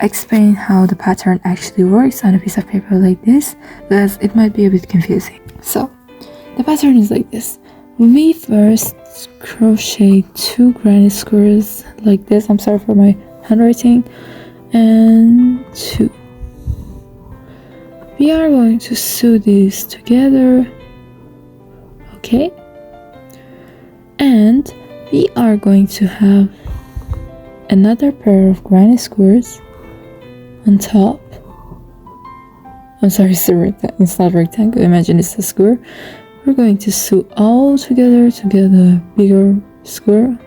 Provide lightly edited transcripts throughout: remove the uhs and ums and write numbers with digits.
explain how the pattern actually works on a piece of paper like this, because it might be a bit confusing. So the pattern is like this. We first crochet 2 granny squares like this. I'm sorry for my handwriting. And 2. We are going to sew these together. Okay. And we are going to have another pair of granny squares on top. I'm sorry, it's not rectangle. Imagine it's a square. We're going to sew all together to get a bigger square.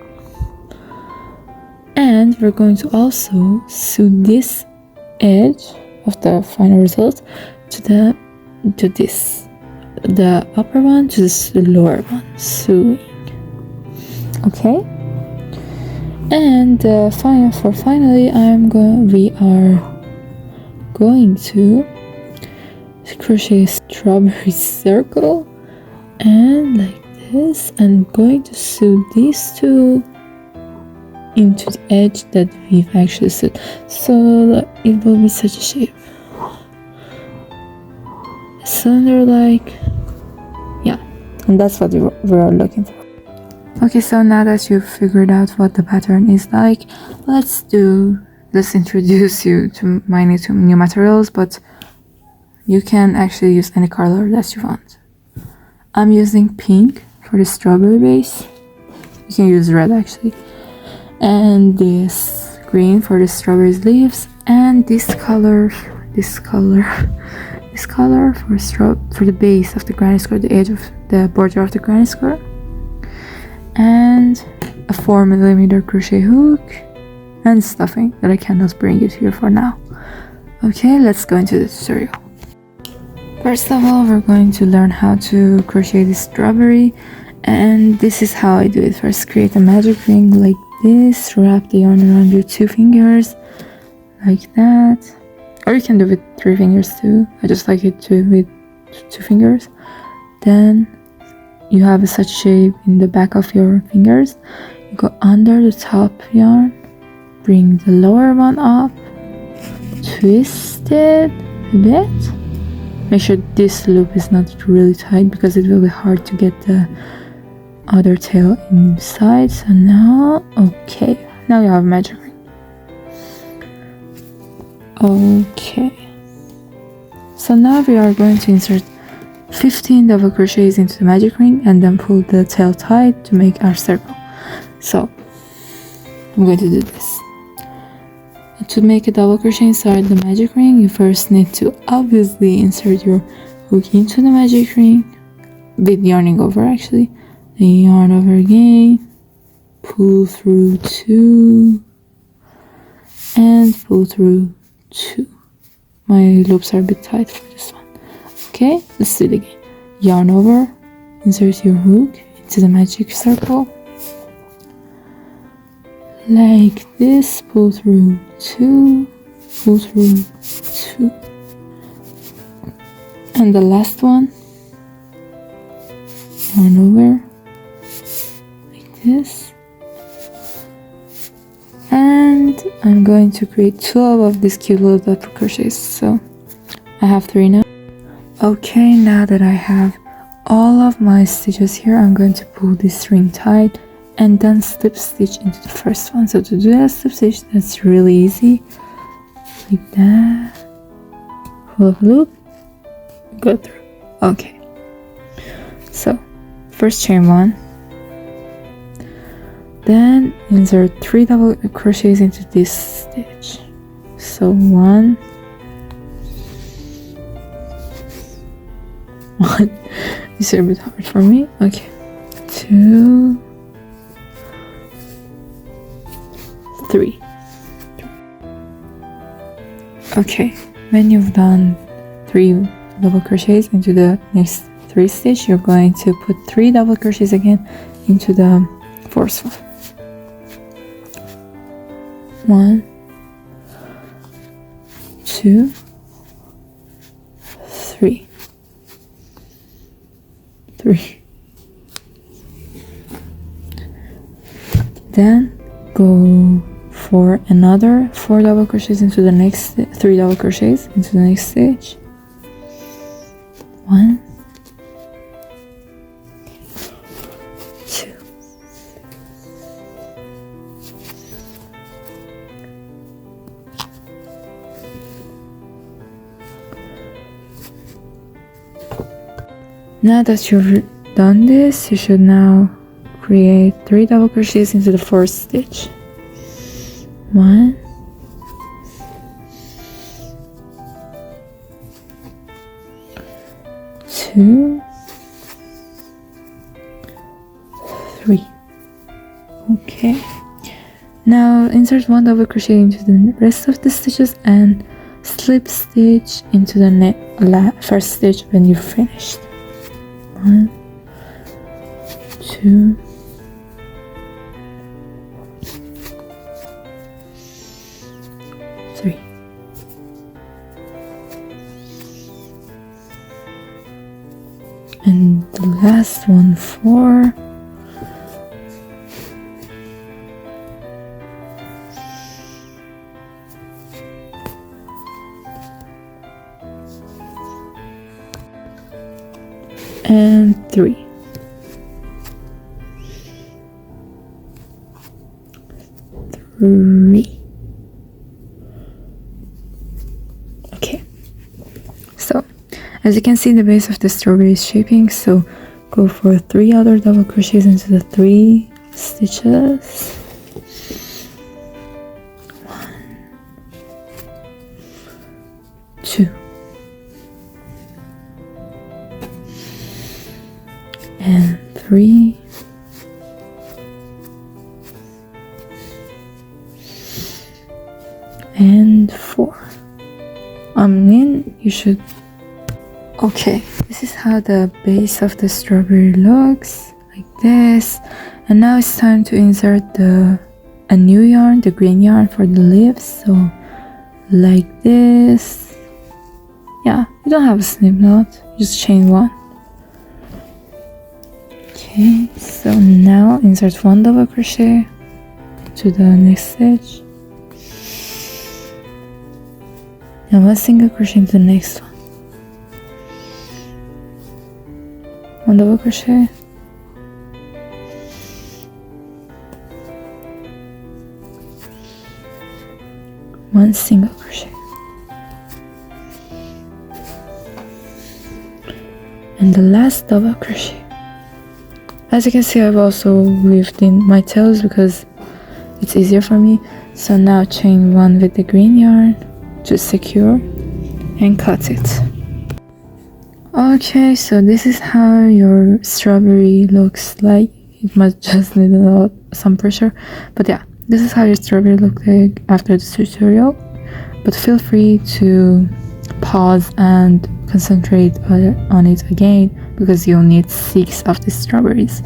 And we're going to also sew this edge of the final result to this, the upper one to the lower one, sewing. Okay. And finally, we are going to crochet a strawberry circle and like this, and going to sew these two into the edge that we've actually sewed, so it will be such a shape, cylinder like. Yeah, and that's what we're looking for. Okay, so now that you've figured out what the pattern is like, let's introduce you to my new materials, but you can actually use any color that you want. I'm using pink for the strawberry base. You can use red actually. And this green for the strawberry leaves, and this color for the base of the granny square, the edge of the border of the granny square, and a 4mm crochet hook and stuffing that I cannot bring it here for now. Okay, let's go into the tutorial. First of all, we're going to learn how to crochet this strawberry, and this is how I do it. First, create a magic ring like this, wrap the yarn around your 2 fingers like that, or you can do it with 3 fingers too. I just like it to with 2 fingers. Then you have such shape in the back of your fingers. You go under the top yarn, bring the lower one up, twist it a bit. Make sure this loop is not really tight because it will be hard to get the other tail inside. So now, okay, now you have a magic ring. Okay, so now we are going to insert 15 double crochets into the magic ring and then pull the tail tight to make our circle. So I'm going to do this. To make a double crochet inside the magic ring, you first need to obviously insert your hook into the magic ring with yarning over actually. Then yarn over again, pull through 2 and pull through 2. My loops are a bit tight for this one. Okay, let's do it again. Yarn over, insert your hook into the magic circle like this, pull through 2, pull through 2, and the last one, yarn over like this, and I'm going to create 12 of these cute little double crochets. So I have 3 now. Okay, now that I have all of my stitches here, I'm going to pull this ring tight and then slip stitch into the first one. So to do that slip stitch, that's really easy, like that, pull up a loop, go through. Okay, so first chain 1, then insert 3 double crochets into this stitch. So 1, this is a bit hard for me. Okay, 2, 3. Okay, when you've done 3 double crochets into the next 3 stitch, you're going to put 3 double crochets again into the fourth one. 1, 2, 3. Then go for another 4 double crochets into the next 3 double crochets into the next stitch. 1, 2, now that you've done this, you should now create 3 double crochets into the first stitch. 1, 2, 3. Okay, now insert 1 double crochet into the rest of the stitches and slip stitch into the first stitch when you've finished. 1, 2, 3. And the last one, 4. And 3. Okay, so as you can see, the base of the strawberry is shaping, so go for 3 other double crochets into the 3 stitches. 1, 2, and 3. And 4. You should. Okay, this is how the base of the strawberry looks, like this. And now it's time to insert a new yarn, the green yarn for the leaves. So like this. Yeah, you don't have a slip knot, just chain 1. Okay, so now insert 1 double crochet to the next stitch. And 1 single crochet into the next one. 1 double crochet. 1 single crochet. And the last double crochet. As you can see, I've also weaved in my tails because it's easier for me. So now chain 1 with the green yarn to secure and cut it. Okay, so this is how your strawberry looks like. It must just need some pressure, but yeah, this is how your strawberry looks like after the tutorial. But feel free to pause and concentrate on it again because you'll need 6 of the strawberries.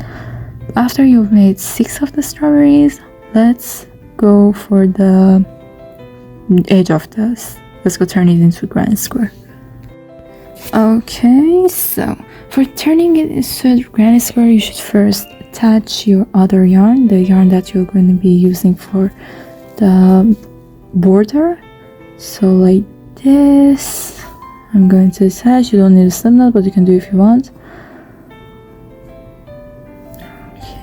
After you've made 6 of the strawberries, let's go for the edge of this. Let's go turn it into a granny square. Okay, so for turning it into a granny square, you should first attach your other yarn, the yarn that you're going to be using for the border. So like this, I'm going to attach. You don't need a slip knot, but you can do if you want. Okay,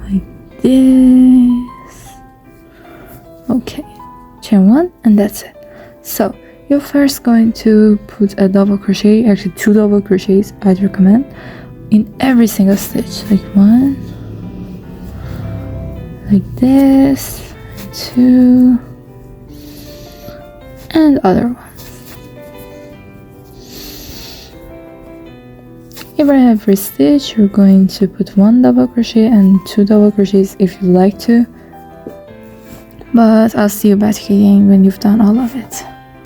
like this. Okay, chain 1, and that's it. So you're first going to put a double crochet, actually 2 double crochets I'd recommend, in every single stitch, like 1, like this, 2, and other ones. In every stitch, you're going to put 1 double crochet and 2 double crochets if you like to, but I'll see you back again when you've done all of it.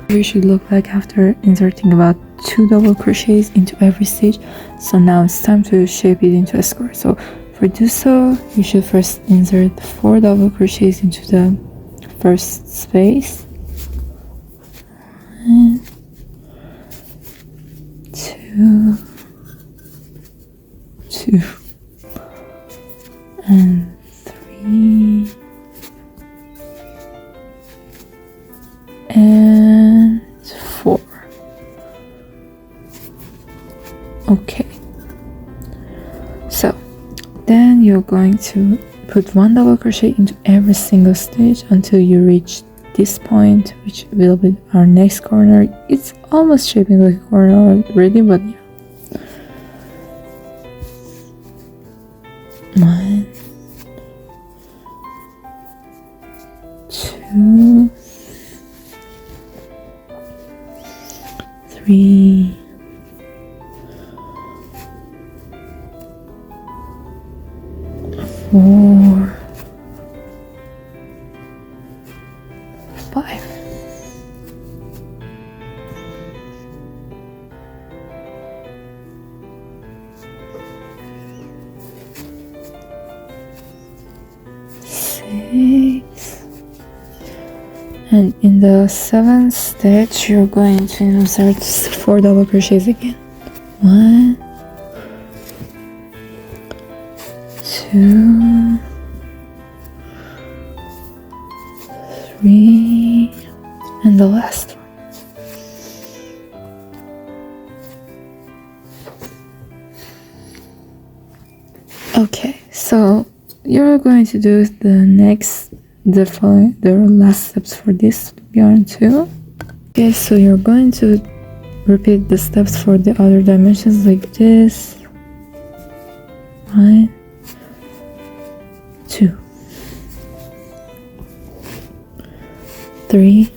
You should look like after inserting about 2 double crochets into every stitch. So now it's time to shape it into a square. So for do so, you should first insert 4 double crochets into the first space. 1, 2, 2, and 3, Then you're going to put 1 double crochet into every single stitch until you reach this point, which will be our next corner. It's almost shaping like a corner already, but yeah. 1, 2, 3, 4, 5. And in the 7th stitch, you're going to insert 4 double crochets again. 1, 2, 3, and the last one. Okay, so you're going to do the last steps for this yarn too. Okay, so you're going to repeat the steps for the other dimensions like this. 1, 2, 3,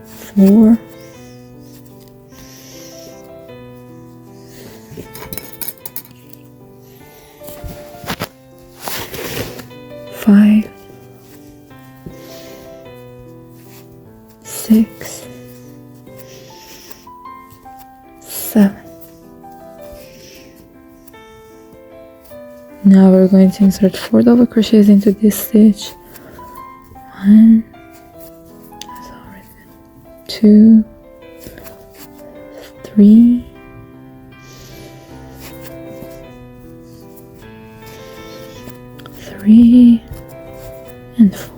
4, 5, 6, 7. Now we're going to insert 4 double crochets into this stitch. 1, 2, 3, 3, and 4.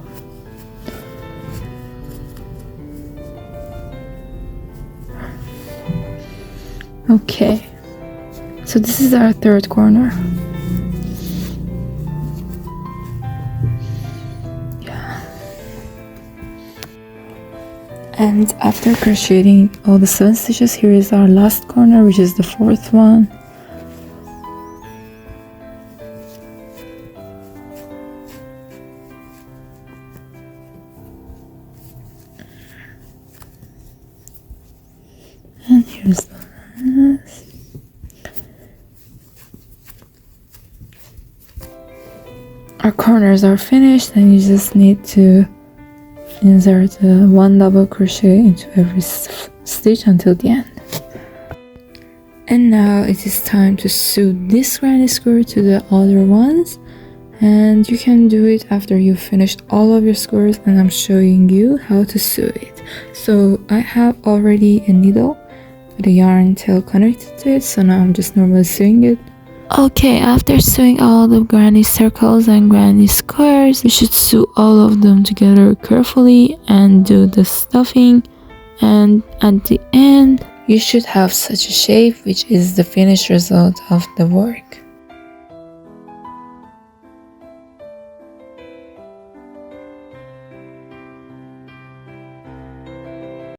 Okay, so this is our 3rd corner. And after crocheting all the 7 stitches, here is our last corner, which is the 4th one. And here's the last. Our corners are finished, and you just need to insert 1 double crochet into every stitch until the end. And now it is time to sew this granny square to the other ones, and you can do it after you've finished all of your squares, and I'm showing you how to sew it. So I have already a needle with a yarn tail connected to it, so now I'm just normally sewing it. Okay, after sewing all the granny circles and granny squares, you should sew all of them together carefully and do the stuffing, and at the end you should have such a shape, which is the finished result of the work.